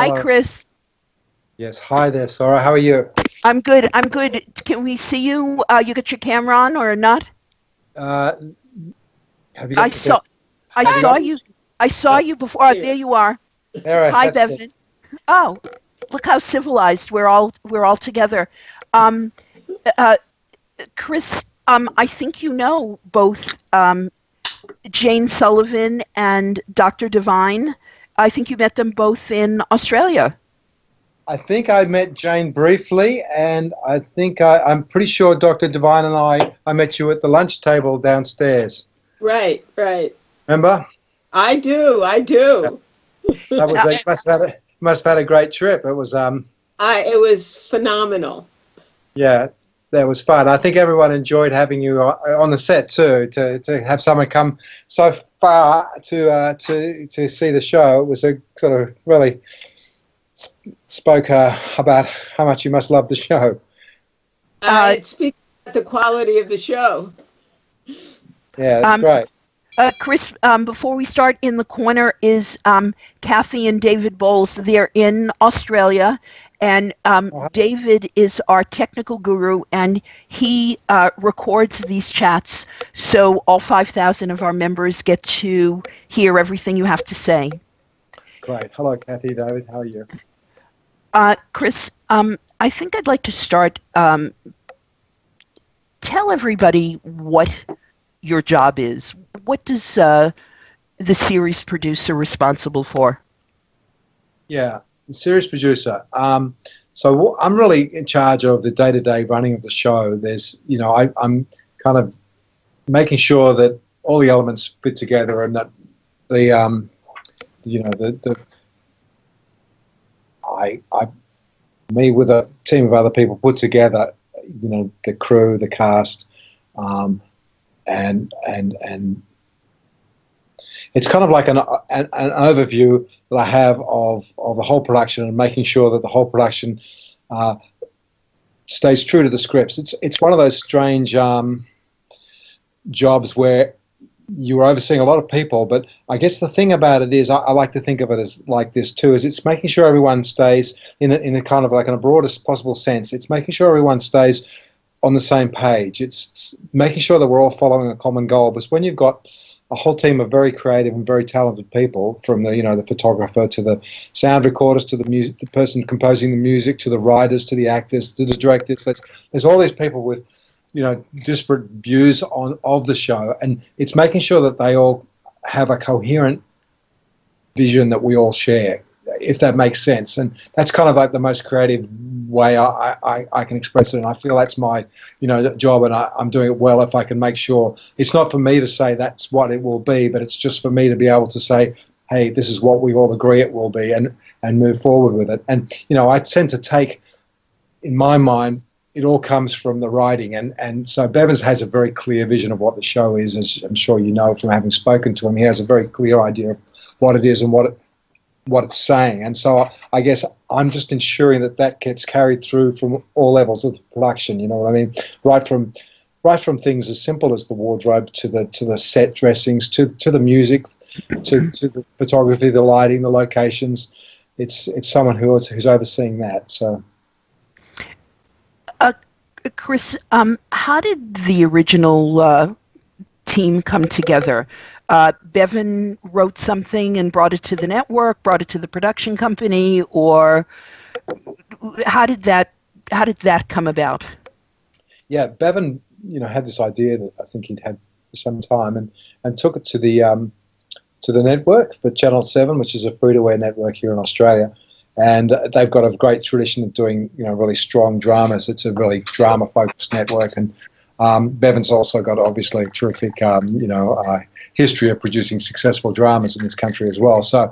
Hi, Hello. Chris. Yes, hi there, Sora. How are you? I'm good. I'm good. Can we see you? You got your camera on or not? Uh, have you I got the saw. I have you saw got you. I saw you before. Oh, there you are. all right, Hi, that's good. Bevan. Oh, look how civilized we're all together. Um, uh, Chris. I think you know both Jane Sullivan and Dr. Devine. I think you met them both in Australia. I think I met Jane briefly, and I'm pretty sure Dr. Devine and I met you at the lunch table downstairs. Right, right. Remember? I do, I do. That was Uh, you must have had a great trip. It was It was phenomenal. yeah, that was fun. I think everyone enjoyed having you on the set too. To have someone come so far to see the show, it was a sort of really spoke about how much you must love the show. It speaks about the quality of the show. Yeah, that's um, great. Chris, before we start, in the corner is Kathy and David Bowles. They're in Australia, and David is our technical guru, and he records these chats, so all 5,000 of our members get to hear everything you have to say. Great. Hello, Kathy, David. How are you? Chris, I think I'd like to start. Tell everybody what your job is. What does the series producer responsible for? Yeah, the series producer. So I'm really in charge of the day-to-day running of the show. I'm kind of making sure that all the elements fit together, and that the I me with a team of other people put together, the crew, the cast, and it's kind of like an overview that I have of the whole production, and making sure that the whole production stays true to the scripts. It's one of those strange jobs where you're overseeing a lot of people, but I guess the thing about it is I like to think of it as like this too, is it's making sure everyone stays in a kind of like in a broadest possible sense. It's making sure everyone stays on the same page. It's making sure that we're all following a common goal. Because when you've got a whole team of very creative and very talented people, from the photographer to the sound recorders to the person composing the music, to the writers, to the actors, to the directors, there's all these people with disparate views of the show, and it's making sure that they all have a coherent vision that we all share, if that makes sense. And that's kind of like the most creative way I can express it, and I feel that's my job, and I'm doing it well if I can make sure it's not for me to say that's what it will be, but it's just for me to be able to say, hey, this is what we all agree it will be, and move forward with it. And I tend to take, in my mind, it all comes from the writing, and so Bevins has a very clear vision of what the show is, as I'm sure you know from having spoken to him. He has a very clear idea of what it is and what it's saying, and so I guess I'm just ensuring that gets carried through from all levels of the production. You know what I mean? Right from things as simple as the wardrobe to the set dressings, to the music, to the photography, the lighting, the locations. It's someone who's overseeing that. So. Chris, how did the original team come together? Bevan wrote something and brought it to the network, brought it to the production company, or how did that come about? Yeah, Bevan, had this idea that I think he'd had for some time, and took it to the network for Channel 7, which is a free-to-air network here in Australia. And they've got a great tradition of doing, really strong dramas. It's a really drama-focused network, and Bevan's also got obviously a terrific, history of producing successful dramas in this country as well. So,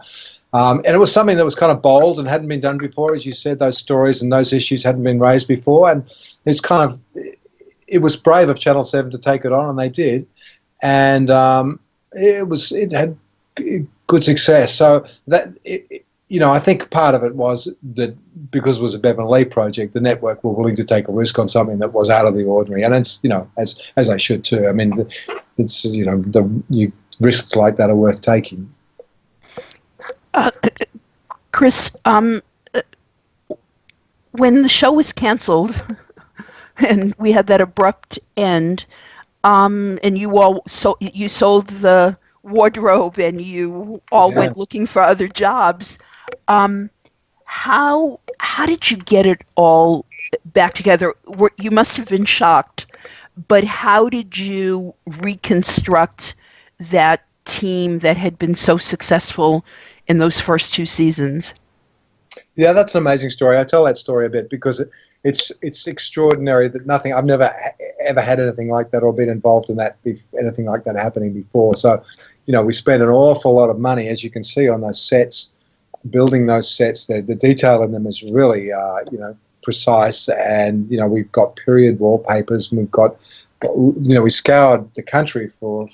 and it was something that was kind of bold and hadn't been done before, as you said. Those stories and those issues hadn't been raised before, and it was brave of Channel 7 to take it on, and they did, and it had good success. So that. I think part of it was that because it was a Bevan Lee project, the network were willing to take a risk on something that was out of the ordinary, and it's as they should too. I mean, it's risks like that are worth taking. Chris, when the show was canceled and we had that abrupt end, and you sold the wardrobe and you all went looking for other jobs, how did you get it all back together? You must have been shocked, but how did you reconstruct that team that had been so successful in those first 2 seasons? Yeah, that's an amazing story. I tell that story a bit because it's extraordinary that I've never ever had anything like that or been involved in that, anything like that happening before. So, we spent an awful lot of money, as you can see, on those sets, building those sets. The detail in them is really, precise, and we've got period wallpapers, and we've got, we scoured the country for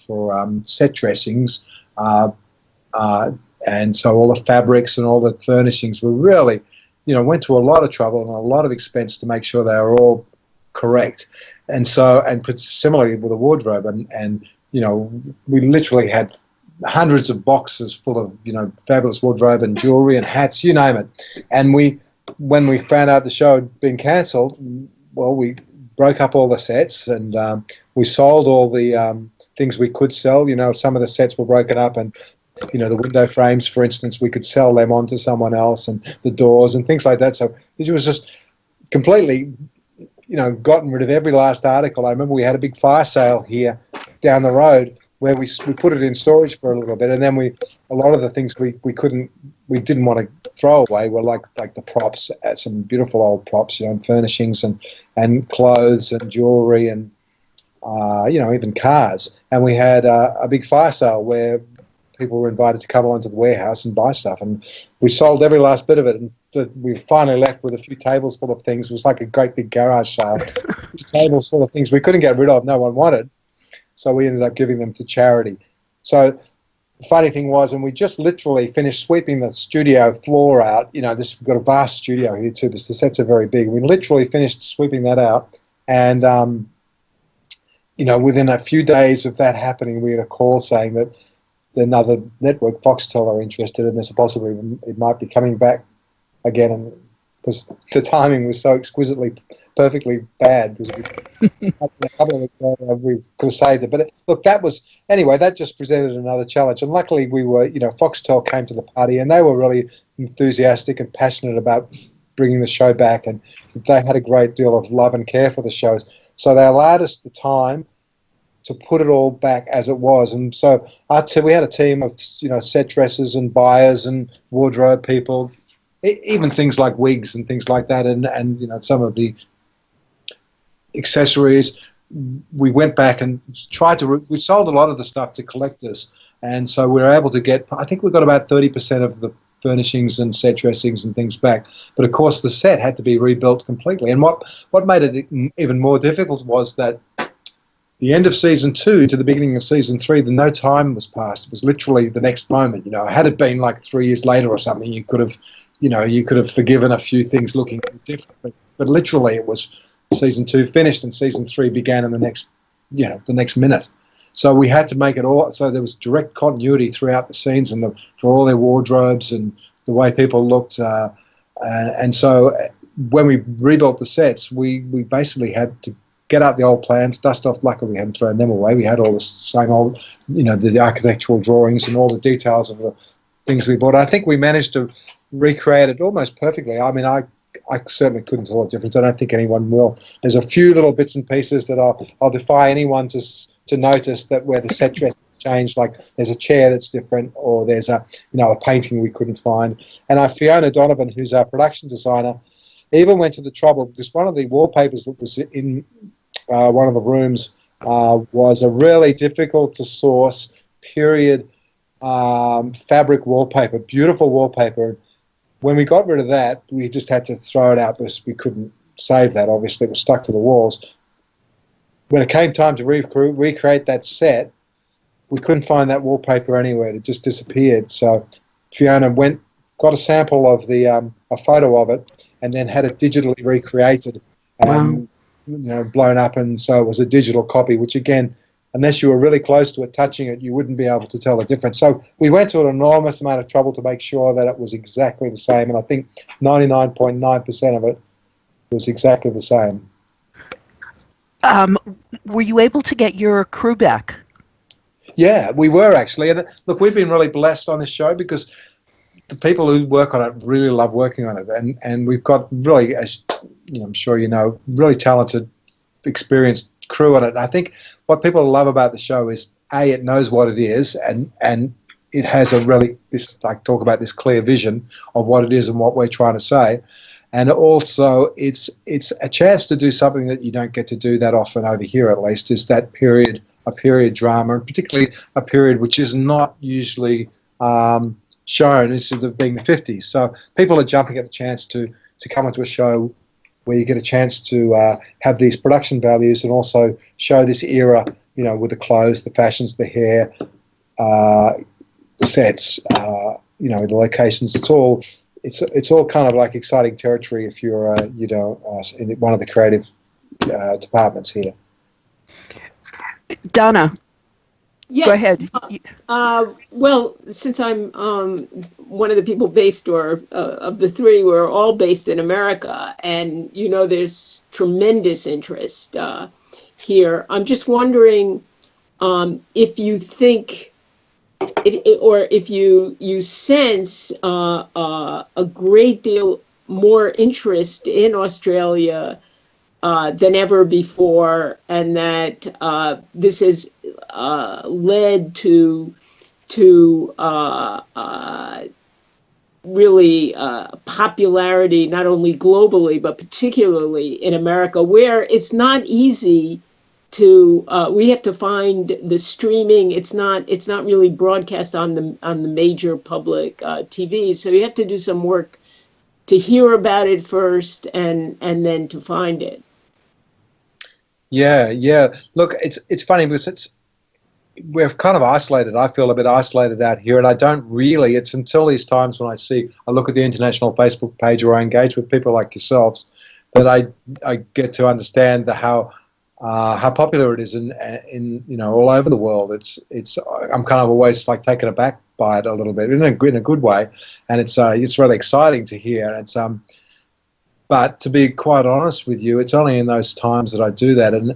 set dressings. And so all the fabrics and all the furnishings were really, went to a lot of trouble and a lot of expense to make sure they were all correct. And so, and similarly with the wardrobe, and we literally had hundreds of boxes full of, fabulous wardrobe and jewelry and hats, you name it. And when we found out the show had been cancelled, well, we broke up all the sets and we sold all the things we could sell. Some of the sets were broken up, and the window frames, for instance, we could sell them on to someone else, and the doors and things like that. So it was just completely, gotten rid of every last article. I remember we had a big fire sale here down the road where we put it in storage for a little bit, and then a lot of the things we didn't want to throw away were like the props, some beautiful old props, furnishings and clothes and jewelry and even cars. And we had a big fire sale where people were invited to come along to the warehouse and buy stuff, and we sold every last bit of it, and we were finally left with a few tables full of things. It was like a great big garage sale. Tables full of things we couldn't get rid of, no one wanted, so we ended up giving them to charity. So the funny thing was, and we just literally finished sweeping the studio floor out, we've got a vast studio here too, the sets are very big. We literally finished sweeping that out, and within a few days of that happening, we had a call saying that another network, Foxtel, are interested, and there's a possibility it might be coming back again. And because the timing was so exquisitely, perfectly bad, because we could have saved it. But look, that just presented another challenge. And luckily, we were, Foxtel came to the party, and they were really enthusiastic and passionate about bringing the show back, and they had a great deal of love and care for the shows. So they allowed us the time to put it all back as it was. And so we had a team of, set dressers and buyers and wardrobe people, even things like wigs and things like that, and some of the accessories. We went back and we sold a lot of the stuff to collectors, and so we were able to get, I think we got about 30% of the furnishings and set dressings and things back. But of course the set had to be rebuilt completely. And what made it even more difficult was that the end of season 2 to the beginning of season 3, no time was passed. It was literally the next moment. Had it been like 3 years later or something, you could have forgiven a few things looking different. But literally, it was season 2 finished and season 3 began in the next minute. So we had to make it all. So there was direct continuity throughout the scenes and for all their wardrobes and the way people looked. And so when we rebuilt the sets, we basically had to get out the old plans, dust off. Luckily, we hadn't thrown them away. We had all the same old, the architectural drawings and all the details of the things we bought. I think we managed to recreate it almost perfectly. I mean, I certainly couldn't tell the difference. I don't think anyone will. There's a few little bits and pieces that I'll defy anyone to notice that where the set dress changed, like there's a chair that's different, or there's a painting we couldn't find. And Fiona Donovan, who's our production designer, even went to the trouble, because one of the wallpapers that was in one of the rooms was a really difficult to source period fabric wallpaper, beautiful wallpaper. When we got rid of that, we just had to throw it out because we couldn't save that. Obviously, it was stuck to the walls. When it came time to recreate that set, we couldn't find that wallpaper anywhere. It just disappeared. So Fiona got a sample of a photo of it, and then had it digitally recreated and blown up, and so it was a digital copy, which again unless you were really close to it, touching it, you wouldn't be able to tell the difference. So we went to an enormous amount of trouble to make sure that it was exactly the same, and I think 99.9% of it was exactly the same. Were you able to get your crew back? Yeah, we were actually. And look, we've been really blessed on this show because the people who work on it really love working on it. And we've got really, as I'm sure you know, really talented, experienced crew on it. And I think what people love about the show is, A, it knows what it is, and it has a really, I talk about this clear vision of what it is and what we're trying to say. And also, it's a chance to do something that you don't get to do that often over here, at least, is that a period drama, and particularly a period which is not usually shown instead of being the 50s. So people are jumping at the chance to come into a show where you get a chance to have these production values and also show this era, with the clothes, the fashions, the hair, the sets, the locations. It's all kind of like exciting territory if you're, in one of the creative departments here. Donna, yes. Go ahead. Well, since I'm one of the people based, or of the three, we're all based in America, and there's tremendous interest here. I'm just wondering if you think, if you sense a great deal more interest in Australia than ever before, and that this has led to really popularity, not only globally but particularly in America, where it's not easy to we have to find the streaming. It's not really broadcast on the major public TV, so you have to do some work to hear about it first and then to find it. Yeah. Look, it's funny because we're kind of isolated. I feel a bit isolated out here, and I don't really. It's until these times when I look at the international Facebook page, or I engage with people like yourselves, that I get to understand how popular it is in all over the world. I'm kind of always like taken aback by it a little bit in a good way, and it's really exciting to hear. And but to be quite honest with you, it's only in those times that I do that, and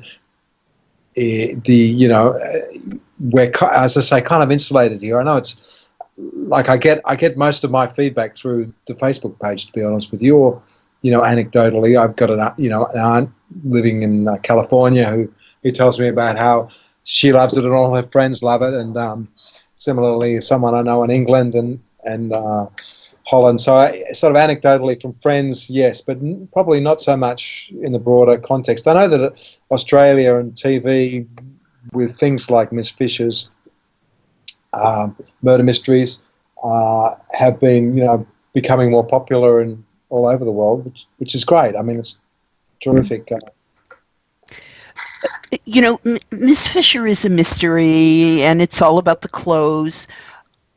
we're, as I say, kind of insulated here. I know it's like I get most of my feedback through the Facebook page, to be honest with you, or anecdotally, I've got an aunt living in California who tells me about how she loves it and all her friends love it, and similarly, someone I know in England and Holland. So sort of anecdotally from friends, yes, but probably not so much in the broader context. I know that Australia and TV, with things like Miss Fisher's murder mysteries, have been becoming more popular and all over the world, which is great. I mean, it's terrific. Miss Fisher is a mystery, and it's all about the clothes.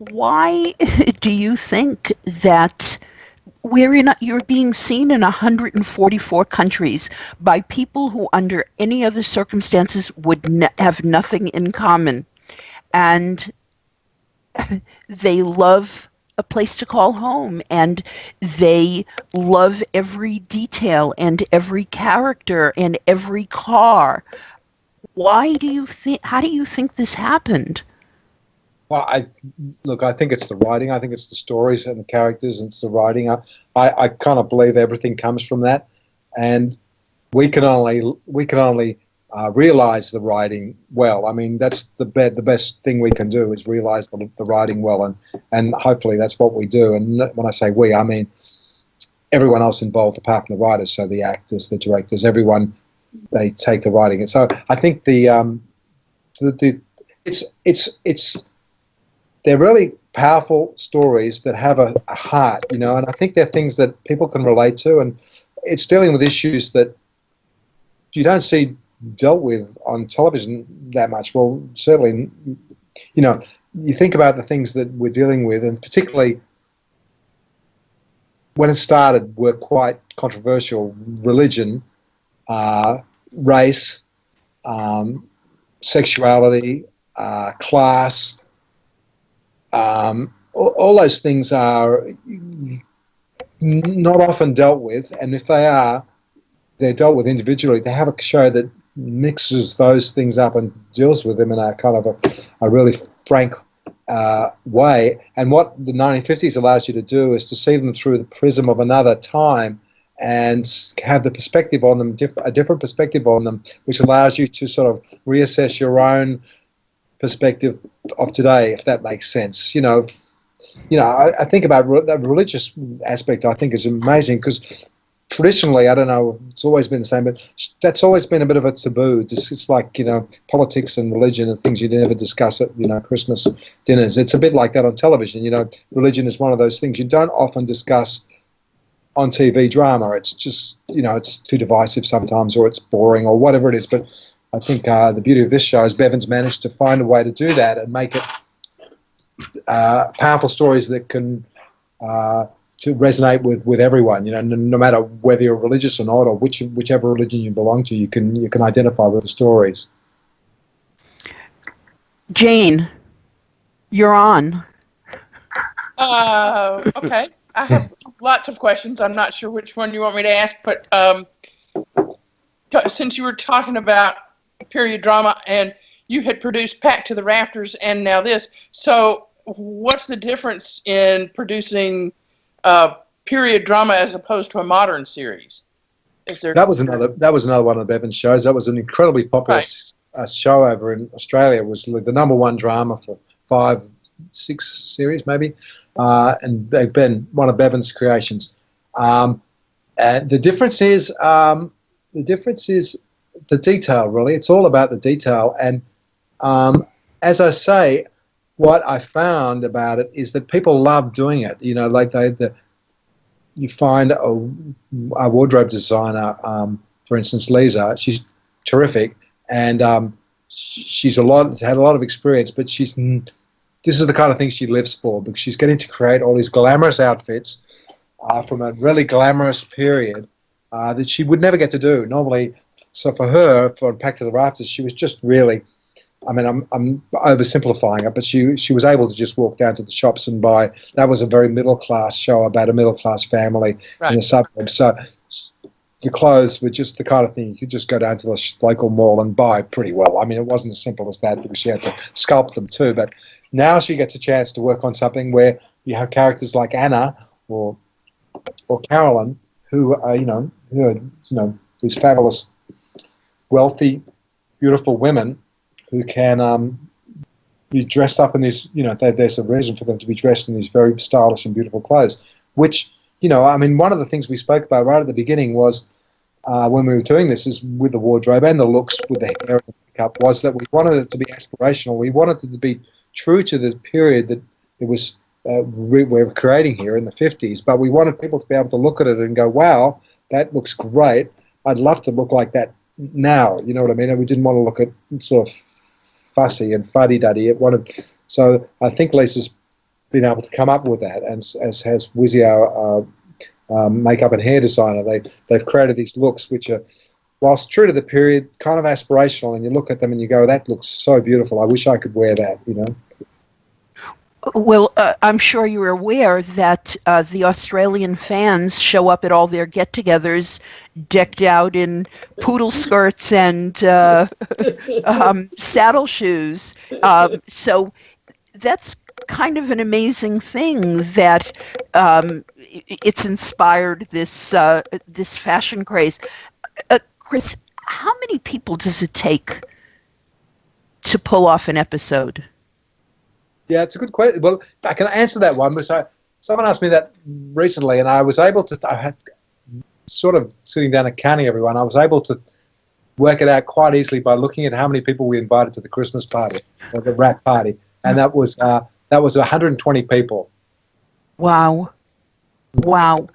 Why do you think that you're being seen in 144 countries by people who, under any other circumstances, would have nothing in common, and they love a place to call home, and they love every detail and every character and every car? How do you think this happened? Well, I think it's the writing. I think it's the stories and the characters, and it's the writing. I kind of believe everything comes from that, and we can only realize the writing well. I mean, that's the best thing we can do is realize the writing well, and hopefully that's what we do. And when I say we, I mean everyone else involved apart from the writers, so the actors, the directors, everyone. They take the writing, and so I think they're really powerful stories that have a heart, and I think they're things that people can relate to, and it's dealing with issues that you don't see dealt with on television that much. Well, certainly, you think about the things that we're dealing with, and particularly when it started, were quite controversial. Religion, race, sexuality, class, all those things are not often dealt with, and if they are, they're dealt with individually. To have a show that mixes those things up and deals with them in a kind of a really frank way, and what the 1950s allows you to do is to see them through the prism of another time and have the perspective on them, a different perspective on them, which allows you to sort of reassess your own perspective of today, if that makes sense. I think about the religious aspect. I think is amazing because traditionally, I don't know, it's always been the same, but that's always been a bit of a taboo. It's like, politics and religion and things you never discuss at, Christmas dinners. It's a bit like that on television. Religion is one of those things you don't often discuss on TV drama. It's just, it's too divisive sometimes, or it's boring, or whatever it is. But I think the beauty of this show is Bevan's managed to find a way to do that and make it powerful stories that can to resonate with everyone. No matter whether you're religious or not, or whichever religion you belong to, you can identify with the stories. Jane, you're on. Okay. I have lots of questions. I'm not sure which one you want me to ask, but since you were talking about period drama and you had produced Packed to the Rafters and now this, so what's the difference in producing period drama as opposed to a modern series? That was another one of Bevan's shows. That was an incredibly popular show over in Australia. It was the number one drama for 5-6 series maybe, and they've been one of Bevan's creations. And the difference is the detail. Really, it's all about the detail. And as I say, what I found about it is that people love doing it. Like you find a wardrobe designer, for instance, Lisa. She's terrific, and she's had a lot of experience. But this is the kind of thing she lives for, because she's getting to create all these glamorous outfits from a really glamorous period that she would never get to do normally. So for her, for Packed to the Rafters, she was just really, I'm oversimplifying it, but she was able to just walk down to the shops and buy. That was a very middle-class show about a middle-class family in the suburbs. So the clothes were just the kind of thing you could just go down to the local mall and buy pretty well. It wasn't as simple as that, because she had to sculpt them too. But now she gets a chance to work on something where you have characters like Anna or Carolyn, who are these fabulous, wealthy, beautiful women who can be dressed up in these, there's a reason for them to be dressed in these very stylish and beautiful clothes, which, one of the things we spoke about right at the beginning was when we were doing this, is with the wardrobe and the looks, with the hair and the makeup, was that we wanted it to be aspirational. We wanted it to be true to the period that it was we're creating here in the 50s, but we wanted people to be able to look at it and go, wow, that looks great. I'd love to look like that now. You know what I mean? And we didn't want to look at sort of fussy and fuddy-duddy. So I think Lisa's been able to come up with that, and as has Wizzy, our makeup and hair designer. They've created these looks which are, whilst true to the period, kind of aspirational, and you look at them and you go, that looks so beautiful. I wish I could wear that, Well, I'm sure you're aware that the Australian fans show up at all their get-togethers decked out in poodle skirts and saddle shoes. So that's kind of an amazing thing that it's inspired this fashion craze. Chris, how many people does it take to pull off an episode? Yeah, it's a good question. Well, I can answer that one, because someone asked me that recently, and I was able to, I had sort of sitting down and counting everyone, I was able to work it out quite easily by looking at how many people we invited to the Christmas party, or the wrap party, and that was 120 people. Wow. Wow.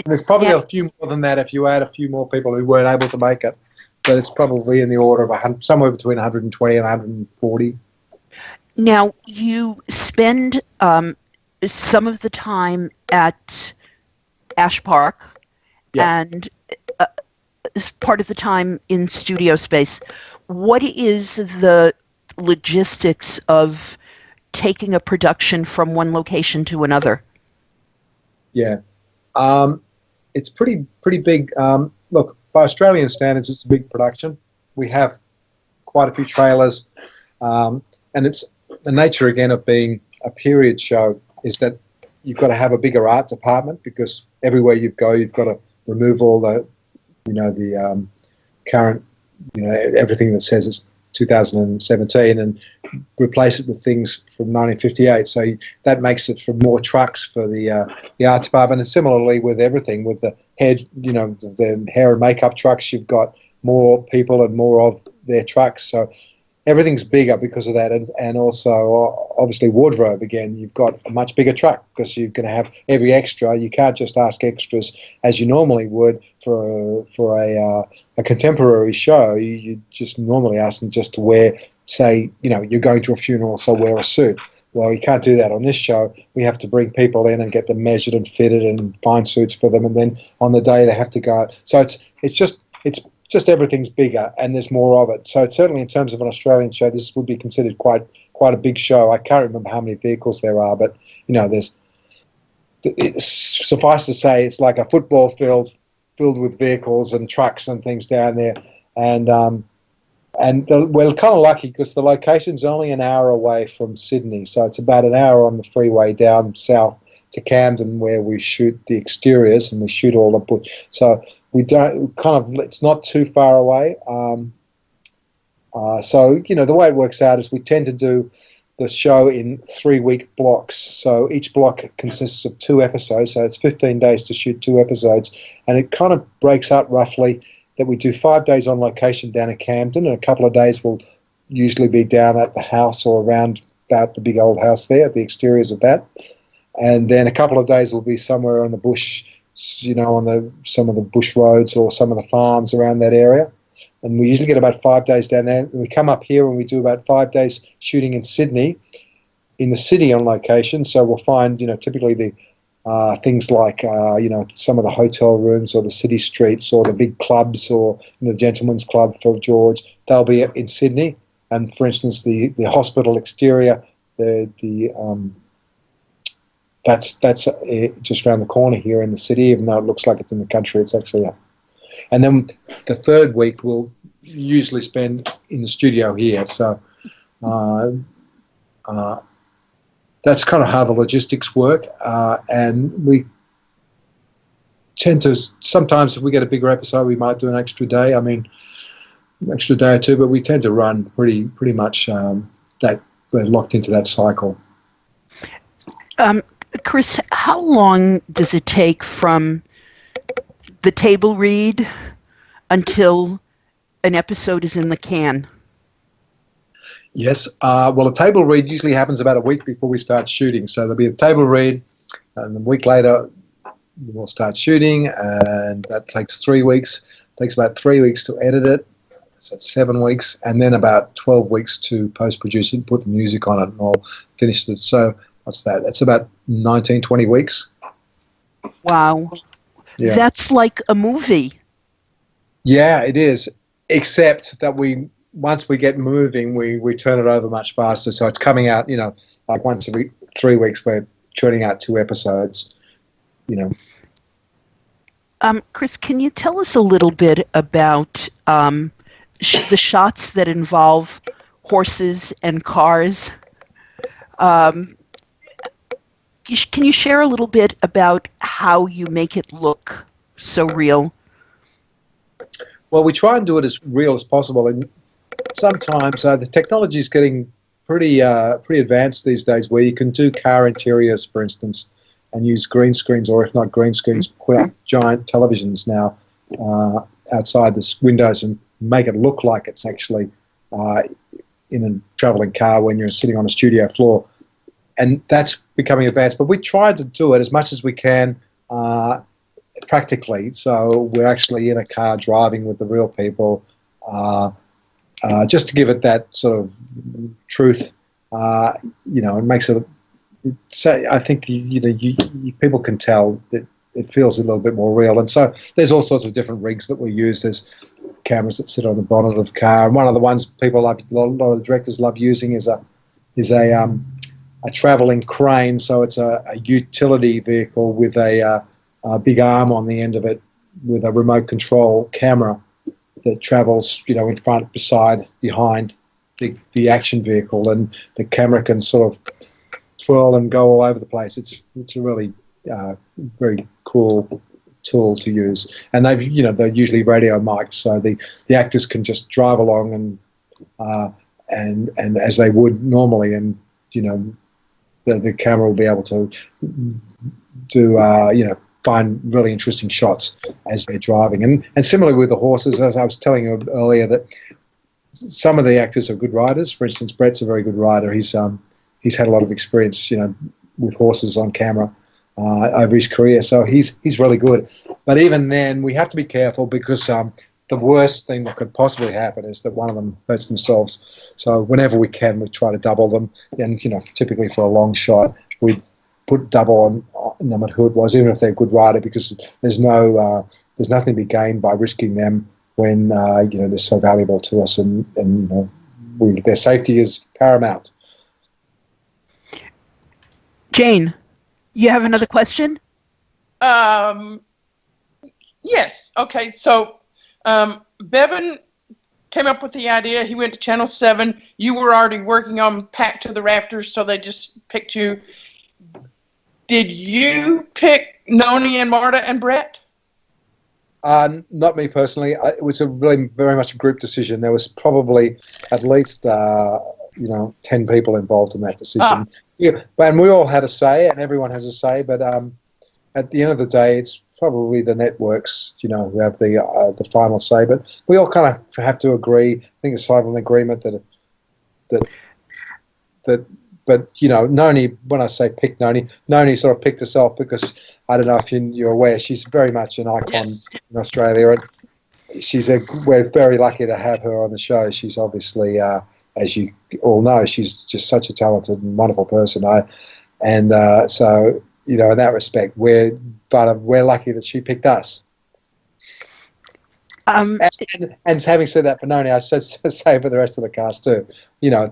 There's probably a few more than that if you add a few more people who weren't able to make it, but it's probably in the order of somewhere between 120 and 140. Now, you spend some of the time at Ash Park and part of the time in studio space. what is the logistics of taking a production from one location to another? Yeah. It's pretty big. Look, by Australian standards, it's a big production. We have quite a few trailers, and it's the nature again of being a period show is that you've got to have a bigger art department because everywhere you go, you've got to remove all the, the current, everything that says it's 2017 and replace it with things from 1958. So that makes it for more trucks for the art department. And similarly with everything, with the the hair and makeup trucks, you've got more people and more of their trucks. So everything's bigger because of that. And also, obviously, wardrobe, again, you've got a much bigger truck because you're going to have every extra. You can't just ask extras as you normally would for a contemporary show. You just normally ask them just to wear, say, you're going to a funeral, so wear a suit. Well, you can't do that on this show. We have to bring people in and get them measured and fitted and find suits for them. And then on the day they have to go. So it's just everything's bigger and there's more of it. So certainly in terms of an Australian show, this would be considered quite a big show. I can't remember how many vehicles there are, but suffice to say, it's like a football field filled with vehicles and trucks and things down there. We're kind of lucky because the location's only an hour away from Sydney, so it's about an hour on the freeway down south to Camden where we shoot the exteriors and we shoot all the so we don't it's not too far away. So the way it works out is we tend to do the show in 3-week blocks. So each block consists of 2 episodes. So it's 15 days to shoot 2 episodes, and it kind of breaks out roughly that we do 5 days on location down in Camden, and a couple of days will usually be down at the house or around about the big old house there, the exteriors of that, and then a couple of days will be somewhere on the bush. On some of the bush roads or some of the farms around that area. And we usually get about 5 days down there. And we come up here and we do about 5 days shooting in Sydney, in the city on location. So we'll find, typically the things like, some of the hotel rooms or the city streets or the big clubs or the Gentlemen's Club for George. They'll be in Sydney. And for instance, the hospital exterior, that's just around the corner here in the city, even though it looks like it's in the country, it's actually up. And then the 3rd week we'll usually spend in the studio here. So that's kind of how the logistics work. And we tend to, sometimes if we get a bigger episode, we might do an extra day. An extra day or two, but we tend to run pretty much that we're locked into that cycle. Chris, how long does it take from the table read until an episode is in the can? Yes. Well, a table read usually happens about a week before we start shooting. So there'll be a table read, and a week later we'll start shooting, and that takes 3 weeks. It takes about 3 weeks to edit it. So it's 7 weeks, and then about 12 weeks to post-produce it, put the music on it, and all finish it. So what's that? It's about 19, 20 weeks. Wow. Yeah. That's like a movie. Yeah, it is. Except that once we get moving, we turn it over much faster. So it's coming out, like once every 3 weeks we're churning out 2 episodes, Chris, can you tell us a little bit about the shots that involve horses and cars? Can you share a little bit about how you make it look so real? Well, we try and do it as real as possible, and sometimes the technology is getting pretty advanced these days, where you can do car interiors, for instance, and use green screens, or if not green screens, put up giant televisions now outside the windows and make it look like it's actually in a traveling car when you're sitting on a studio floor. And that's becoming advanced. But we try to do it as much as we can practically. So we're actually in a car driving with the real people, just to give it that sort of truth. It makes it. I think people can tell that it feels a little bit more real. And so there's all sorts of different rigs that we use. There's cameras that sit on the bonnet of the car. And one of the ones people love, a lot of the directors love using is a traveling crane. So it's a utility vehicle with a big arm on the end of it with a remote control camera that travels, in front, beside, behind the action vehicle, and the camera can sort of twirl and go all over the place. It's a really very cool tool to use, and they're usually radio mics, so the actors can just drive along and as they would normally, and the camera will be able to do find really interesting shots as they're driving. And similarly with the horses, as I was telling you earlier, that some of the actors are good riders. For instance, Brett's a very good rider. He's had a lot of experience, with horses on camera over his career, so he's really good. But even then, we have to be careful, because the worst thing that could possibly happen is that one of them hurts themselves. So whenever we can, we try to double them. And typically for a long shot, we put double on no matter who it was, even if they're a good rider, because there's nothing to be gained by risking them when they're so valuable to us, and their safety is paramount. Jane, you have another question? Yes. Okay. So Bevan came up with the idea. He went to Channel 7. You were already working on Packed to the Rafters, so they just picked you. Did you pick Noni and Marta and Brett? Not me personally. It was a really very much a group decision. There was probably at least 10 people involved in that decision. Yeah, and we all had a say, and everyone has a say. But at the end of the day, it's probably the networks, who have the final say. But we all kind of have to agree. I think it's sort of an agreement that. But Noni, when I say pick Noni sort of picked herself, because I don't know if you're aware, she's very much an icon in Australia, and we're very lucky to have her on the show. She's obviously, as you all know, she's just such a talented and wonderful person. So in that respect, we're lucky that she picked us. And having said that for Noni, I should say for the rest of the cast too.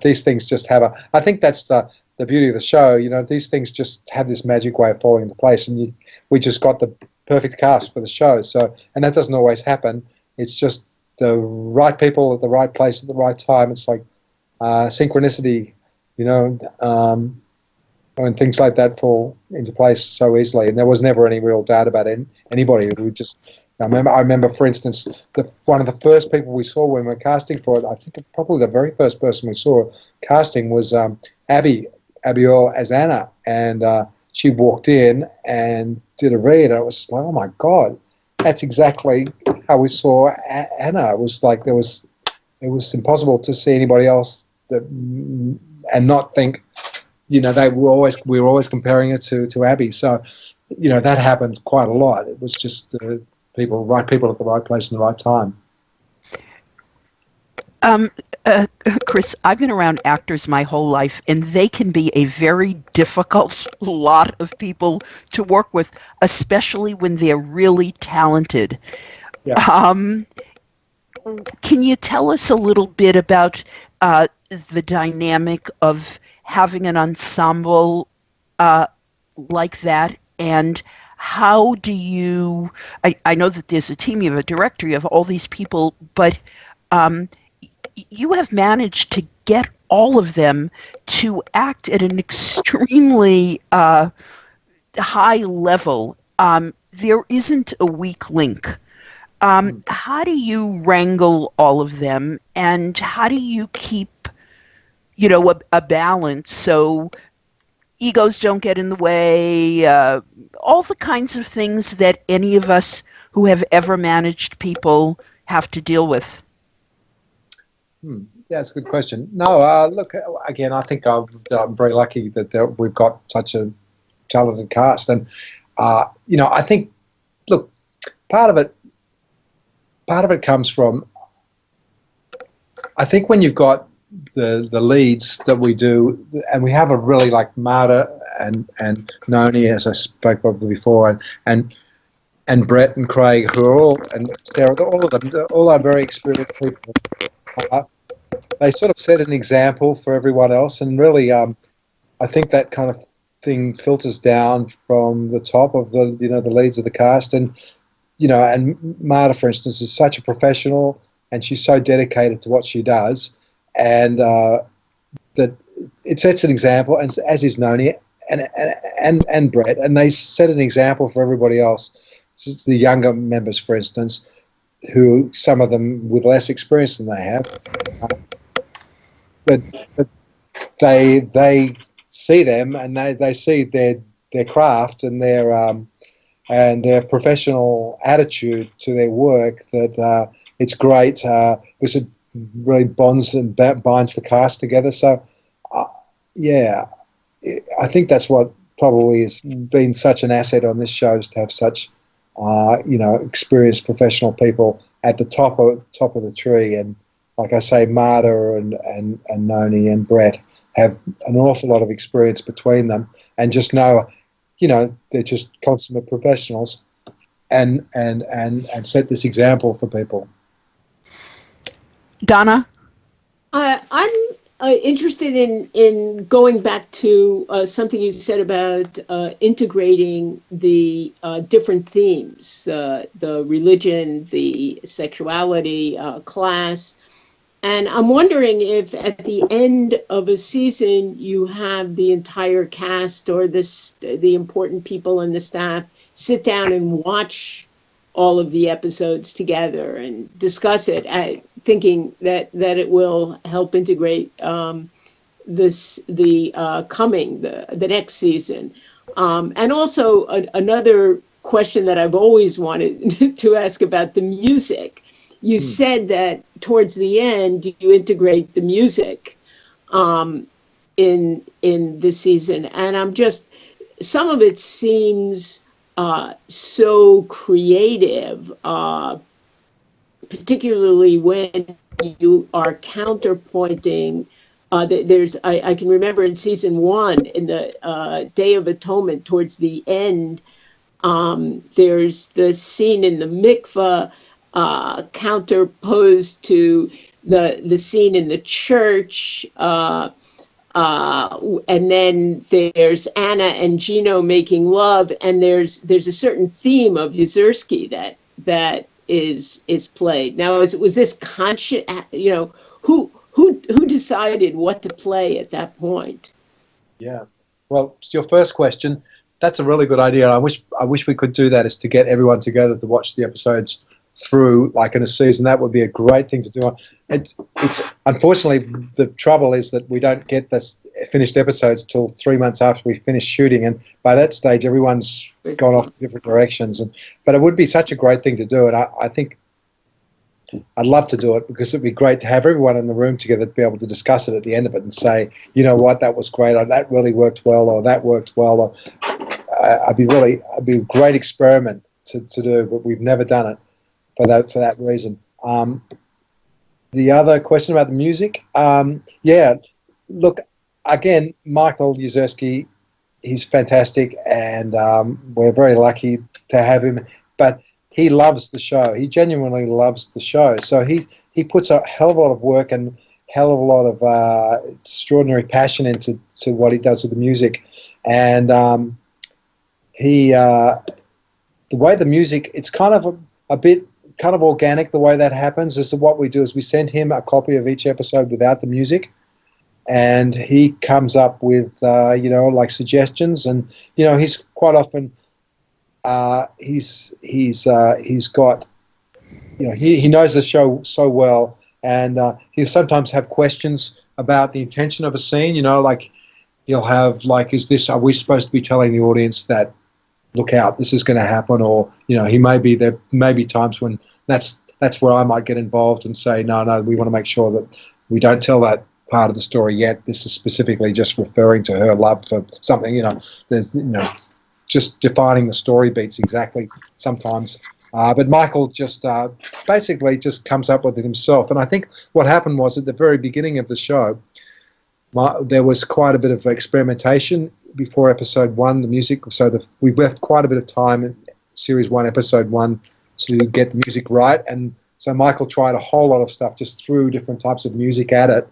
These things just have I think that's the beauty of the show. These things just have this magic way of falling into place, and we just got the perfect cast for the show. So, and that doesn't always happen. It's just the right people at the right place at the right time. It's like synchronicity, when things like that fall into place so easily. And there was never any real doubt about anybody. I remember, for instance, one of the first people we saw when we were casting for it, I think probably the very first person we saw casting was Abby Earl as Anna. And she walked in and did a read. And it was like, oh, my God, that's exactly how we saw Anna. It was like it was impossible to see anybody else and not think, we were always comparing it to Abby. So, that happened quite a lot. It was just right people at the right place in the right time. Chris, I've been around actors my whole life, and they can be a very difficult lot of people to work with, especially when they're really talented. Yeah. Can you tell us a little bit about the dynamic of having an ensemble like that, and how do you, I know that there's a team, you have a director, you have all these people, but you have managed to get all of them to act at an extremely high level. There isn't a weak link. How do you wrangle all of them, and how do you keep, a balance so egos don't get in the way, all the kinds of things that any of us who have ever managed people have to deal with? Yeah, that's a good question. No, look, again, I think I'm very lucky that we've got such a talented cast. And, I think, look, part of it comes from, I think when you've got the leads that we do, and we have a really like Marta and Noni, as I spoke of before, and and Brett and Craig, who are all, and Sarah, all of them, all are very experienced people. They sort of set an example for everyone else, and really, I think that kind of thing filters down from the top of the the leads of the cast, and and Marta, for instance, is such a professional, and she's so dedicated to what she does, and that it sets an example, and as is Noni and Brett, and they set an example for everybody else. It's the younger members, for instance, who some of them with less experience than they have, but they see them, and they see their craft and their professional attitude to their work, that it's great because it really bonds and binds the cast together. So I think that's what probably has been such an asset on this show, is to have such experienced professional people at the top of the tree. And like I say, Marta and Noni and Brett have an awful lot of experience between them, and just know, they're just consummate professionals, and set this example for people. Donna? I'm interested in going back to something you said about integrating the different themes, the religion, the sexuality, class. And I'm wondering if at the end of a season you have the entire cast or the important people in the staff sit down and watch all of the episodes together and discuss it, thinking that it will help integrate the next season. And also another question that I've always wanted to ask about the music. You said that towards the end you integrate the music in the season, and some of it seems so creative, particularly when you are counterpointing. I can remember in season 1, in the Day of Atonement, towards the end, there's the scene in the mikveh, counterposed to the scene in the church, and then there's Anna and Gino making love, and there's a certain theme of Yazurski that is played. Now, was this conscious? Who decided what to play at that point? Yeah, well, to your first question, that's a really good idea. I wish we could do that, is to get everyone together to watch the episodes through, like in a season. That would be a great thing to do. It's unfortunately, the trouble is that we don't get this finished episodes till 3 months after we finish shooting, and by that stage everyone's gone off in different directions. But it would be such a great thing to do, and I think I'd love to do it, because it'd be great to have everyone in the room together to be able to discuss it at the end of it and say, you know what, that was great, or that really worked well, or that worked well. Or I'd be a great experiment to do, but we've never done it for that reason. The other question about the music, look, again, Michael Yazurski, he's fantastic, and we're very lucky to have him. But he loves the show. He genuinely loves the show. So he puts a hell of a lot of work and hell of a lot of extraordinary passion into what he does with the music. And the way the music, it's kind of a bit kind of organic, the way that happens. Is what we do is we send him a copy of each episode without the music, and he comes up with like suggestions, and he's quite often he's got he knows the show so well, and he'll sometimes have questions about the intention of a scene. Like he'll have like, are we supposed to be telling the audience that, look out, this is going to happen? Or there may be times when that's where I might get involved and say, no, we want to make sure that we don't tell that part of the story yet. This is specifically just referring to her love for something. There's just defining the story beats exactly sometimes. But Michael just basically just comes up with it himself. And I think what happened was, at the very beginning of the show, there was quite a bit of experimentation before episode 1, the music. So we left quite a bit of time series 1, episode 1, to get the music right. And so Michael tried a whole lot of stuff, just threw different types of music at it,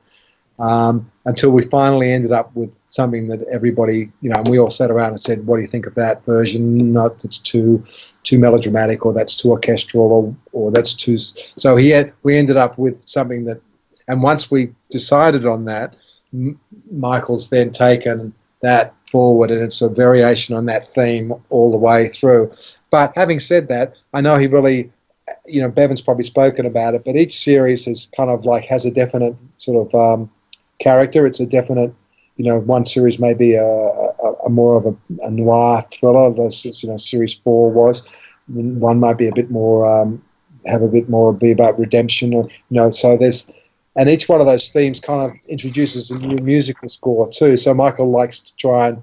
until we finally ended up with something that everybody, and we all sat around and said, what do you think of that version? Not, it's too melodramatic, or that's too orchestral, or that's too... So we ended up with something that, and once we decided on that, Michael's then taken that forward, and it's a variation on that theme all the way through. But having said that, I know he really, Bevan's probably spoken about it, but each series is kind of like has a definite sort of character. It's a definite, one series may be a more of a noir thriller, series 4 was. One might be a bit more, have a bit more be about redemption, or, so there's, and each one of those themes kind of introduces a new musical score too. So Michael likes to try and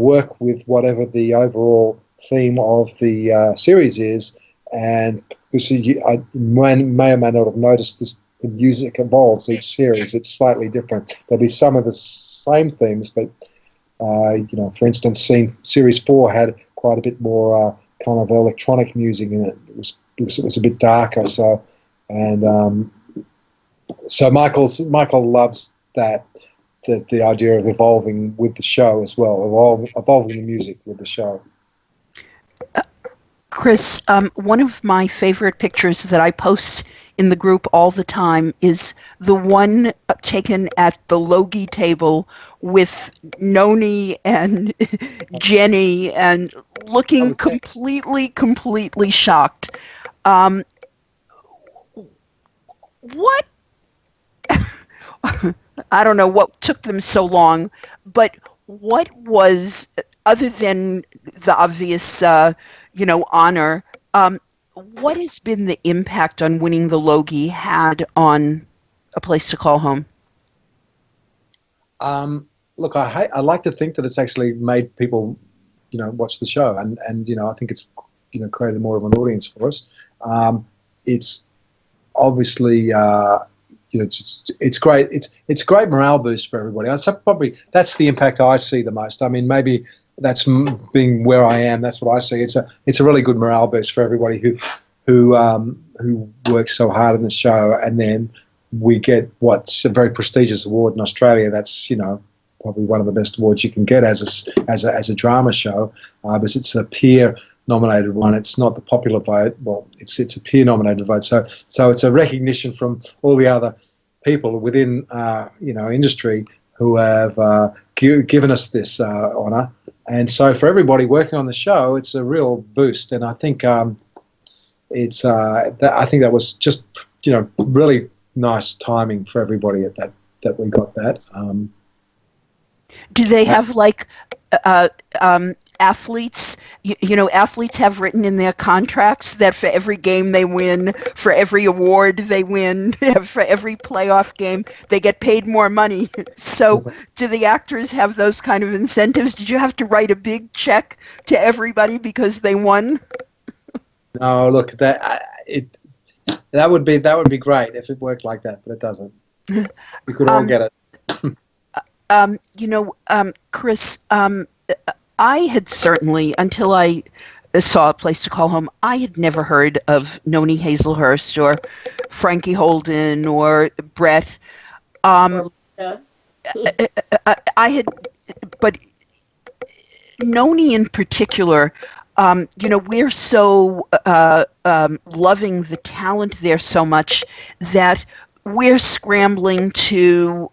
work with whatever the overall theme of the series is. And I may or may not have noticed this, the music evolves each series. It's slightly different. There'll be some of the same themes, but, for instance, series 4 had quite a bit more kind of electronic music in it. It was a bit darker. So, and so Michael loves that, the idea of evolving with the show as well, evolving the music with the show. Chris, one of my favorite pictures that I post in the group all the time is the one taken at the Logie table with Noni and Jenny, and looking completely shocked. What? I don't know what took them so long, but what was, other than the obvious, honor, what has been the impact on winning the Logie had on A Place to Call Home? Look, I like to think that it's actually made people, watch the show, and I think it's, created more of an audience for us. It's obviously, it's great. It's a great morale boost for everybody. Probably that's the impact I see the most. I mean, maybe that's being where I am. That's what I see. It's a really good morale boost for everybody who works so hard in the show, and then we get what's a very prestigious award in Australia. That's probably one of the best awards you can get as a drama show, because it's a peer nominated one. It's not the popular vote. Well, it's a peer nominated vote. So it's a recognition from all the other people within industry who have given us this honour. And so for everybody working on the show, it's a real boost. And I think I think that was just really nice timing for everybody at that we got that. Do they have athletes? Athletes have written in their contracts that for every game they win, for every award they win, for every playoff game, they get paid more money. So do the actors have those kind of incentives? Did you have to write a big check to everybody because they won? No, look, that would be great if it worked like that, but it doesn't. We could all get it. Chris, I had certainly, until I saw A Place to Call Home, I had never heard of Noni Hazlehurst or Frankie Holden or Brett. I had, but Noni in particular, we're so loving the talent there so much that we're scrambling to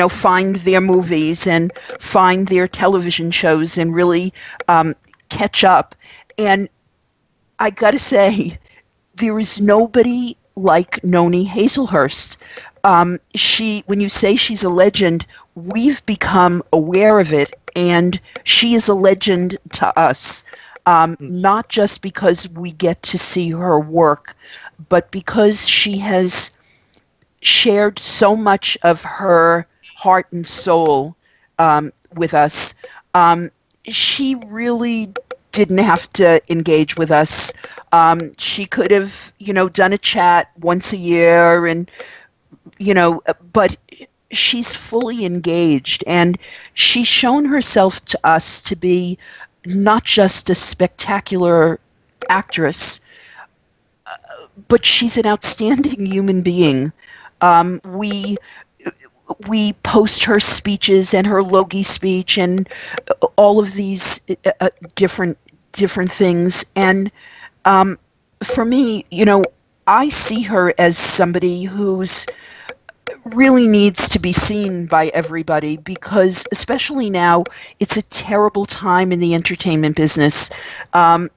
find their movies and find their television shows and really catch up. And I got to say, there is nobody like Noni Hazlehurst. When you say she's a legend, we've become aware of it, and she is a legend to us, not just because we get to see her work, but because she has shared so much of her heart and soul with us. She really didn't have to engage with us. She could have, done a chat once a year, and but she's fully engaged, and she's shown herself to us to be not just a spectacular actress, but she's an outstanding human being. We post her speeches and her Logie speech and all of these different things. And for me, I see her as somebody who's really needs to be seen by everybody, because especially now, it's a terrible time in the entertainment business.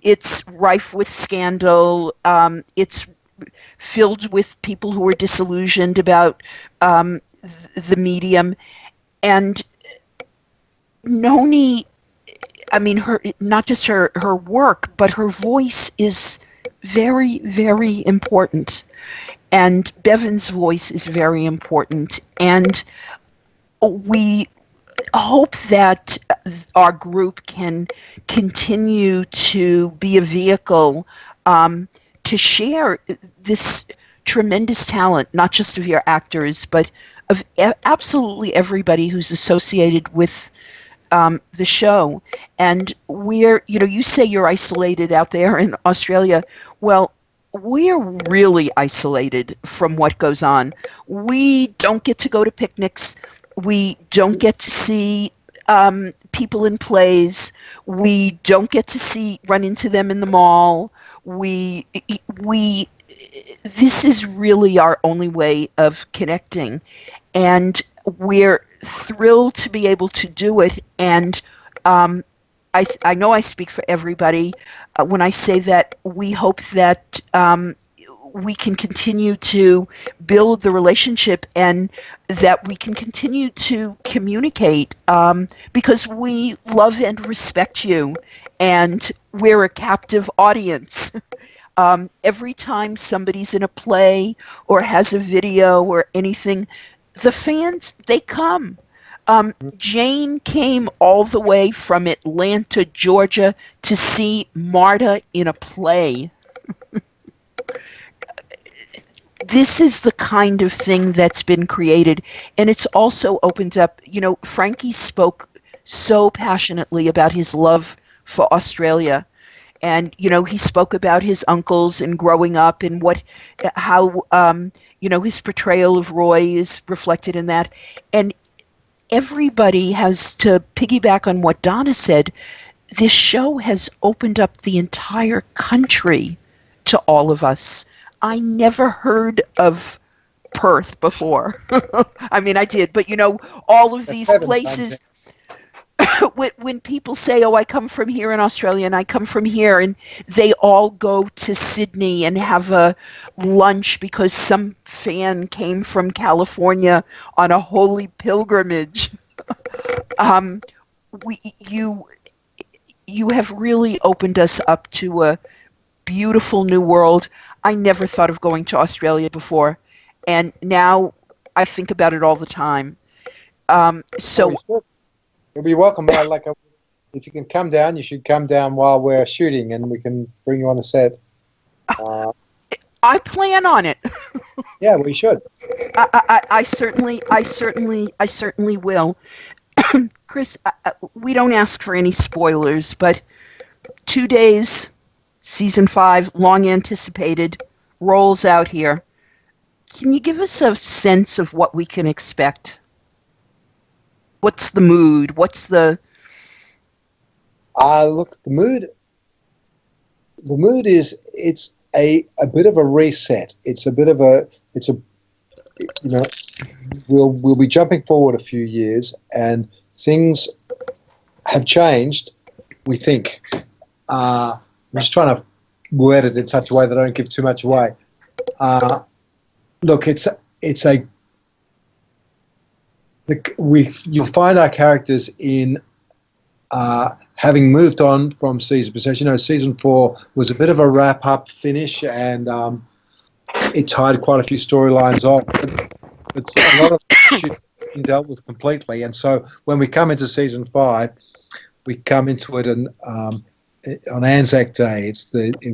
It's rife with scandal. It's filled with people who are disillusioned about the medium. And Noni, I mean, her, not just her work, but her voice is very, very important. And Bevan's voice is very important. And we hope that our group can continue to be a vehicle to share this tremendous talent, not just of your actors, but of absolutely everybody who's associated with the show. And you say you're isolated out there in Australia. Well, we're really isolated from what goes on. We don't get to go to picnics. We don't get to see people in plays. We don't get to run into them in the mall. This is really our only way of connecting. And we're thrilled to be able to do it. And I know I speak for everybody when I say that we hope that we can continue to build the relationship and that we can continue to communicate because we love and respect you, and we're a captive audience. Every time somebody's in a play or has a video or anything, the fans, they come. Jane came all the way from Atlanta, Georgia, to see Marta in a play. This is the kind of thing that's been created, and it's also opened up. Frankie spoke so passionately about his love for Australia, and he spoke about his uncles and growing up and how his portrayal of Roy is reflected in that. And everybody has to piggyback on what Donna said. This show has opened up the entire country to all of us. I never heard of Perth before. I mean, I did, but all of these places, when people say, oh, I come from here in Australia and I come from here, and they all go to Sydney and have a lunch because some fan came from California on a holy pilgrimage. You have really opened us up to a beautiful new world. I never thought of going to Australia before, and now I think about it all the time. You'll be welcome. If you can come down, you should come down while we're shooting, and we can bring you on the set. I plan on it. Yeah, we should. I certainly will. Chris, we don't ask for any spoilers, but 2 days, season 5, long anticipated, rolls out here. Can you give us a sense of what we can expect? What's the mood? What's the... Look, the mood is, it's a bit of a reset. We'll be jumping forward a few years, and things have changed, we think. I'm just trying to word it in such a way that I don't give too much away. Look, you'll find our characters in having moved on from season. So, season 4 was a bit of a wrap-up finish, and it tied quite a few storylines off. But a lot of shit been dealt with completely. And so when we come into season 5, we come into it on Anzac Day,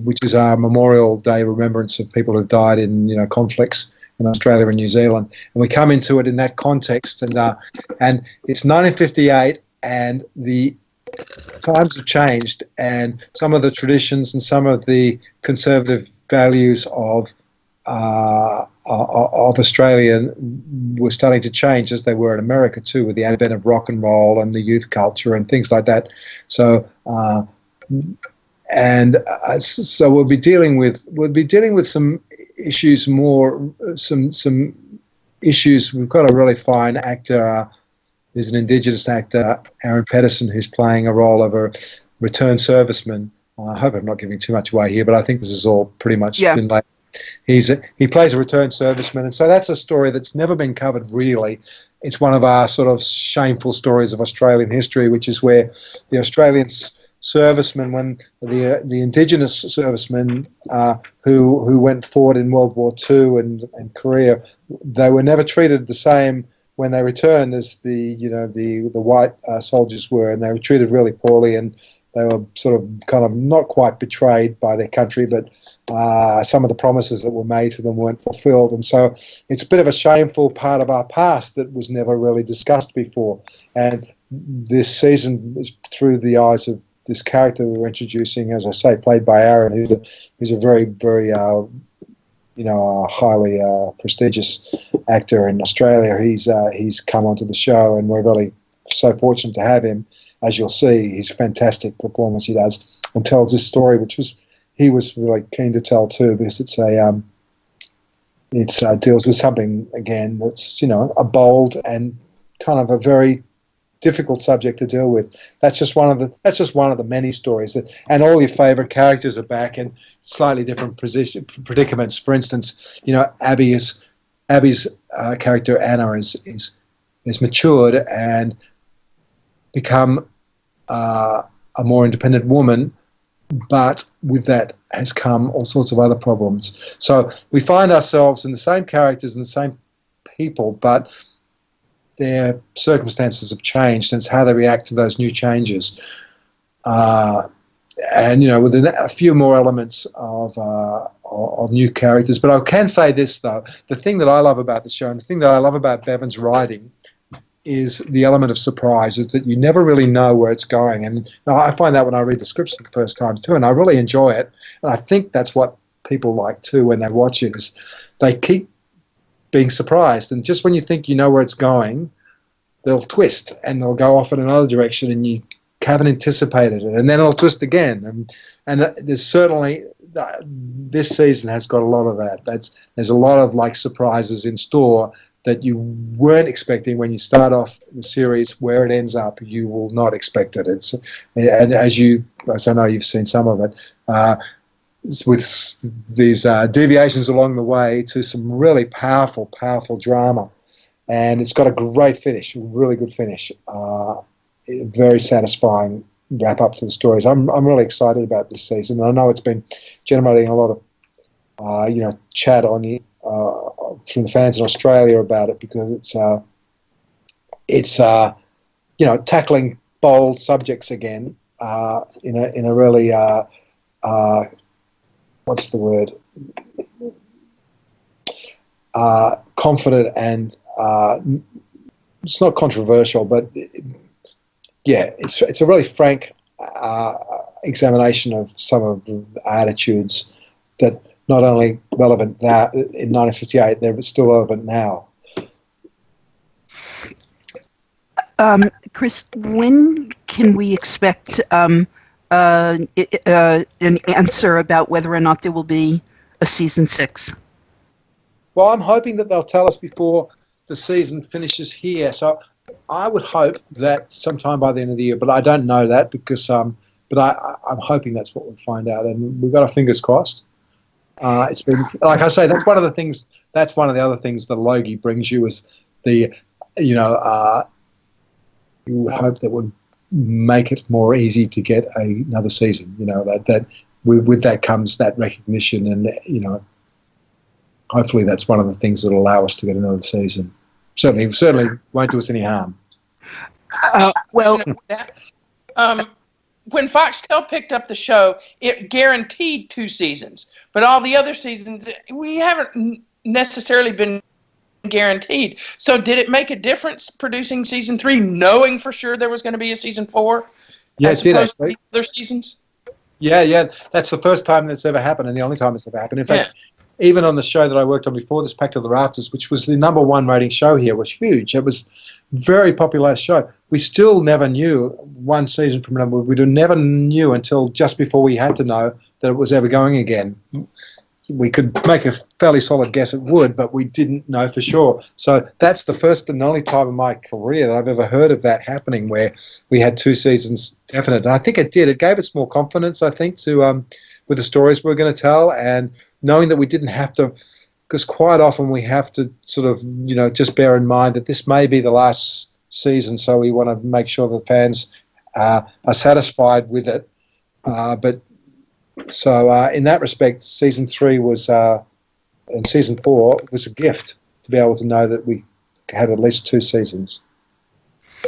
which is our Memorial Day remembrance of people who died in conflicts in Australia and New Zealand, and we come into it in that context, and it's 1958, and the times have changed, and some of the traditions and some of the conservative values of Australia were starting to change, as they were in America too, with the advent of rock and roll and the youth culture and things like that. So, so we'll be dealing with some issues some issues. We've got a really fine actor. There's an Indigenous actor, Aaron Pedersen, who's playing a role of a returned serviceman. I hope I'm not giving too much away here, but I think this is all pretty much been like. He plays a returned serviceman, and so that's a story that's never been covered really. It's one of our sort of shameful stories of Australian history, which is where the Australian servicemen, when the Indigenous servicemen who went forward in World War II and Korea, they were never treated the same when they returned as the white soldiers were, and they were treated really poorly, and they were sort of kind of not quite betrayed by their country, but some of the promises that were made to them weren't fulfilled. And so it's a bit of a shameful part of our past that was never really discussed before. And this season is through the eyes of this character we're introducing, as I say, played by Aaron, who's a very, very highly prestigious actor in Australia. He's come onto the show, and we're really so fortunate to have him. As you'll see, his fantastic performance he does, and tells this story, which he was really keen to tell too, because it deals with something again that's a bold and kind of a very difficult subject to deal with. That's just one of the many stories and all your favourite characters are back in slightly different predicaments. For instance, Abby's character Anna is matured and become a more independent woman, but with that has come all sorts of other problems. So we find ourselves in the same characters and the same people, but their circumstances have changed, and it's how they react to those new changes. And with a few more elements of new characters. But I can say this though: the thing that I love about the show, and the thing that I love about Bevan's writing, is the element of surprise, is that you never really know where it's going. And I find that when I read the scripts for the first time too, and I really enjoy it. And I think that's what people like too when they watch it, is they keep being surprised. And just when you think you know where it's going, they'll twist and they'll go off in another direction and you haven't anticipated it. And then it'll twist again. And there's certainly, this season has got a lot of that. There's a lot of like surprises in store that you weren't expecting when you start off the series. Where it ends up, you will not expect it. And as I know you've seen some of it, with these deviations along the way to some really powerful drama. And it's got a great finish, a really good finish, very satisfying wrap up to the stories. I'm really excited about this season. I know it's been generating a lot of chat on the from the fans in Australia about it, because it's tackling bold subjects again in a really what's the word, confident, and it's not controversial, but it's a really frank examination of some of the attitudes that not only relevant that in 1958, they're still relevant now. Chris, when can we expect an answer about whether or not there will be a season 6? Well, I'm hoping that they'll tell us before the season finishes here. So I would hope that sometime by the end of the year, but I don't know that because, but I'm hoping that's what we'll find out, and we've got our fingers crossed. It's been, like I say, that's one of the things. That's one of the other things that Logie brings you, is the, you hope that would make it more easy to get another season. That with that comes that recognition, and hopefully that's one of the things that will allow us to get another season. Certainly won't do us any harm. When Foxtel picked up the show, it guaranteed 2 seasons, but all the other seasons we haven't necessarily been guaranteed. So did it make a difference producing season 3, knowing for sure there was going to be a season 4? Yeah, as it did opposed to actually. the other seasons? Yeah. That's the first time that's ever happened, and the only time it's ever happened. In fact, even on the show that I worked on before this, Pact of the Rafters, which was the #1 rating show here, was huge. It was a very popular show. We still never knew one season from another. We never knew until just before we had to know that it was ever going again. We could make a fairly solid guess it would, but we didn't know for sure. So that's the first and only time in my career that I've ever heard of that happening, where we had 2 seasons definite. And I think it did. It gave us more confidence, I think, to with the stories we were going to tell, and knowing that we didn't have to, because quite often we have to sort of, just bear in mind that this may be the last season, so we want to make sure the fans are satisfied with it. So in that respect, season 3 was, and season 4 was a gift to be able to know that we had at least 2 seasons.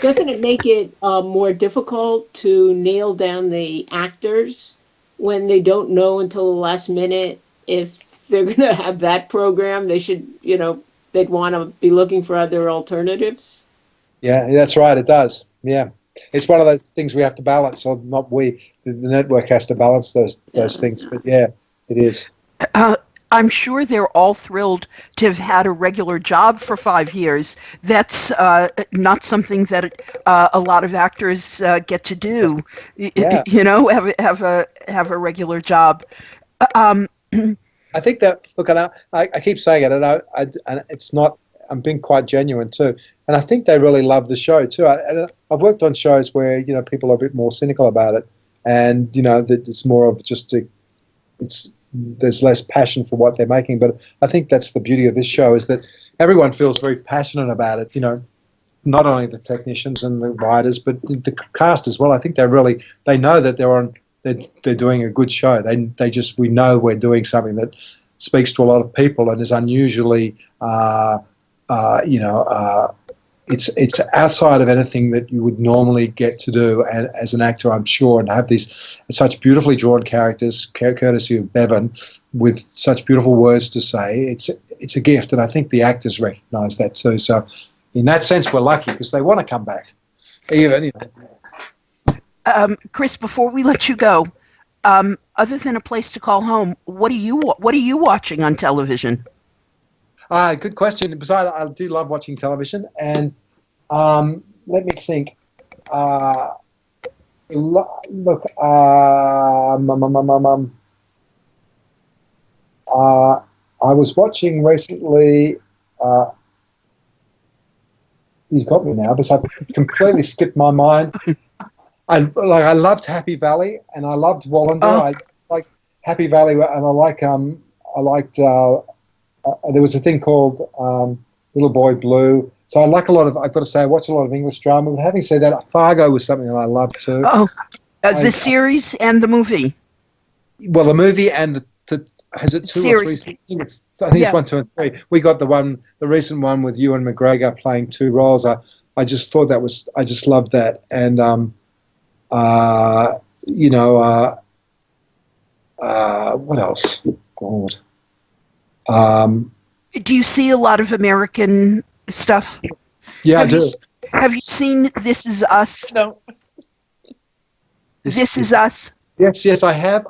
Doesn't it make it more difficult to nail down the actors when they don't know until the last minute if they're going to have that program? They should, they'd want to be looking for other alternatives. Yeah, that's right. It does. Yeah. It's one of those things we have to balance, or not we, the network has to balance those things. But yeah, it is. I'm sure they're all thrilled to have had a regular job for 5 years. That's not something that a lot of actors get to do. Yeah. Have a regular job. I think that, look, and I keep saying it, and it's not, I'm being quite genuine too. And I think they really love the show too. I've worked on shows where, people are a bit more cynical about it, and, that it's more of just there's less passion for what they're making. But I think that's the beauty of this show, is that everyone feels very passionate about it, not only the technicians and the writers, but the cast as well. I think they know that they're doing a good show. We know we're doing something that speaks to a lot of people and is unusually, it's outside of anything that you would normally get to do as an actor, I'm sure, and have these such beautifully drawn characters, courtesy of Bevan, with such beautiful words to say. It's a gift, and I think the actors recognise that too. So in that sense, we're lucky, because they want to come back. Even, Chris, before we let you go, other than A Place to Call Home, what are you watching on television? Good question, because I do love watching television, and let me think. Look, I was watching recently. You've got me now, because I've completely skipped my mind. I loved Happy Valley, and I loved Wallander. I like Happy Valley, and I liked. There was a thing called Little Boy Blue. So I like I've got to say, I watch a lot of English drama. But having said that, Fargo was something that I loved too. Oh, the series and the movie. Well, the movie and has it 2 series. or 3? I think it's 1, 2, and 3. We got the recent one with Ewan McGregor playing 2 roles. I just thought I just loved that. And, what else? God. Do you see a lot of American stuff? Yeah, I do. Have you seen This Is Us? No. This Is Us. Yes, I have.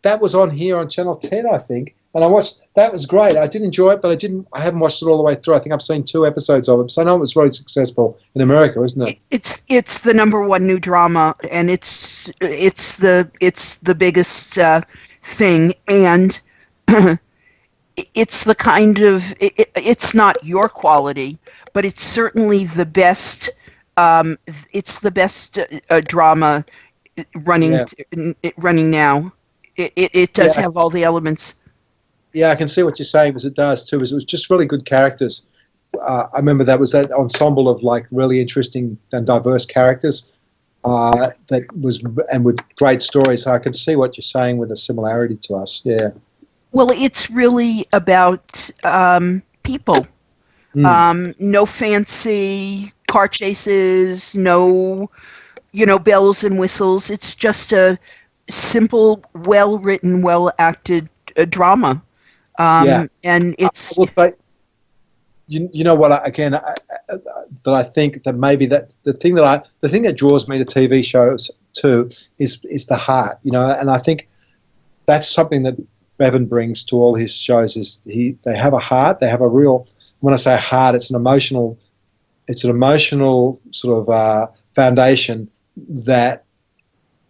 That was on here on Channel 10, I think, and I watched. That was great. I did enjoy it, but I haven't watched it all the way through. I think I've seen 2 episodes of it, so I know it was really successful in America, isn't it? It's the #1 new drama, and it's the biggest thing, and it's the kind of it's not your quality, but it's certainly the best. It's the best drama running now. It does have all the elements. Yeah, I can see what you're saying, because it does too. It was just really good characters. I remember that was that ensemble of really interesting and diverse characters that was, and with great stories. So I can see what you're saying with a similarity to us. Yeah. Well, it's really about people. No fancy car chases, no, bells and whistles. It's just a simple, well-written, well-acted drama. And it's... You know what? That I think that maybe the thing that draws me to TV shows too is the heart, and I think that's something that Bevan brings to all his shows. Is they have a heart, they have a real. When I say heart, it's an emotional sort of foundation that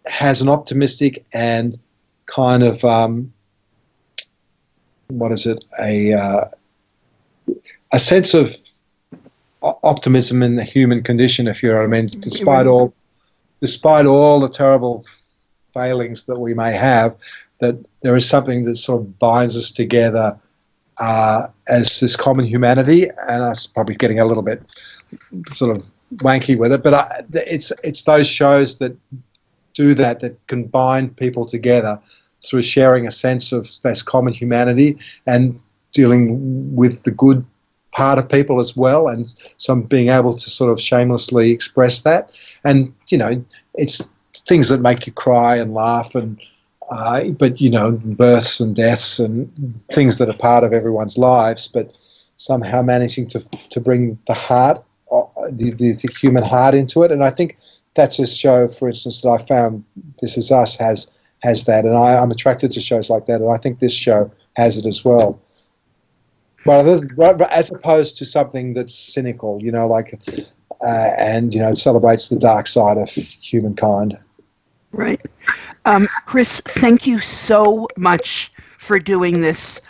has an optimistic and kind of a sense of optimism in the human condition, if you know what I mean, despite all the terrible failings that we may have, that there is something that sort of binds us together as this common humanity. And I'm probably getting a little bit sort of wanky with it, but it's those shows that do that can bind people together through sharing a sense of this common humanity and dealing with the good part of people as well, and some being able to sort of shamelessly express that. And it's things that make you cry and laugh, and but births and deaths and things that are part of everyone's lives, but somehow managing to bring the heart, the human heart into it. And I think that's a show, for instance, that I found This Is Us has that, and I'm attracted to shows like that, and I think this show has it as well. But as opposed to something that's cynical, and celebrates the dark side of humankind. Right. Chris, thank you so much for doing this.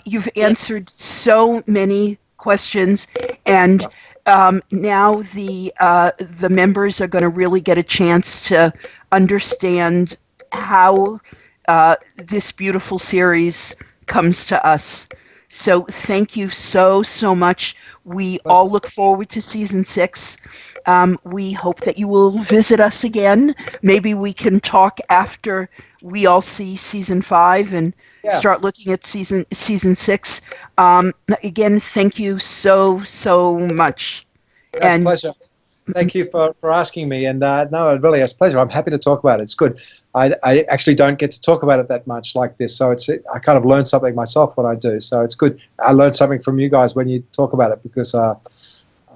You've answered so many questions, and now the members are going to really get a chance to understand how this beautiful series comes to us. So thank you so much. We all look forward to season 6. We hope that you will visit us again. Maybe we can talk after we all see season 5 and start looking at season 6. Again, thank you so much. It's a pleasure. Thank you for asking me. And no, it really is a pleasure. I'm happy to talk about it. It's good. I actually don't get to talk about it that much like this, so I kind of learn something myself when I do. So it's good. I learned something from you guys when you talk about it, because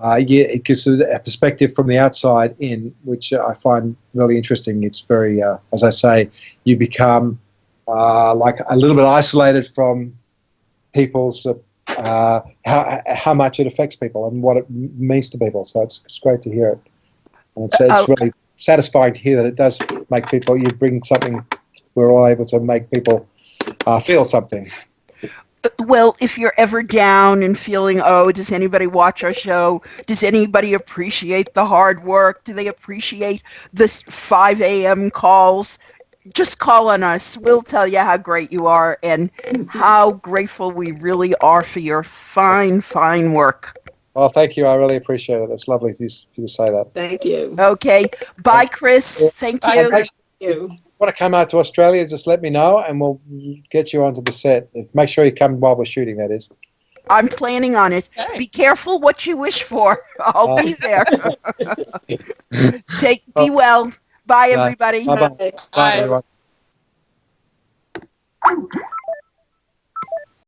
it gives a perspective from the outside in, which I find really interesting. It's very, as I say, you become like a little bit isolated from people's how much it affects people and what it means to people. So it's great to hear it. And it's really satisfying to hear that it does make people, you bring something, we're all able to make people feel something. Well, if you're ever down and feeling, does anybody watch our show? Does anybody appreciate the hard work? Do they appreciate the 5 a.m. calls? Just call on us. We'll tell you how great you are and how grateful we really are for your fine work. Well, thank you. I really appreciate it. It's lovely for you to say that. Thank you. Okay. Bye, Chris. Thank you. Thank you. Want to come out to Australia, just let me know and we'll get you onto the set. Make sure you come while we're shooting, that is. I'm planning on it. Okay. Be careful what you wish for. I'll be there. Be well. Bye, everybody. Bye-bye. Bye, everyone.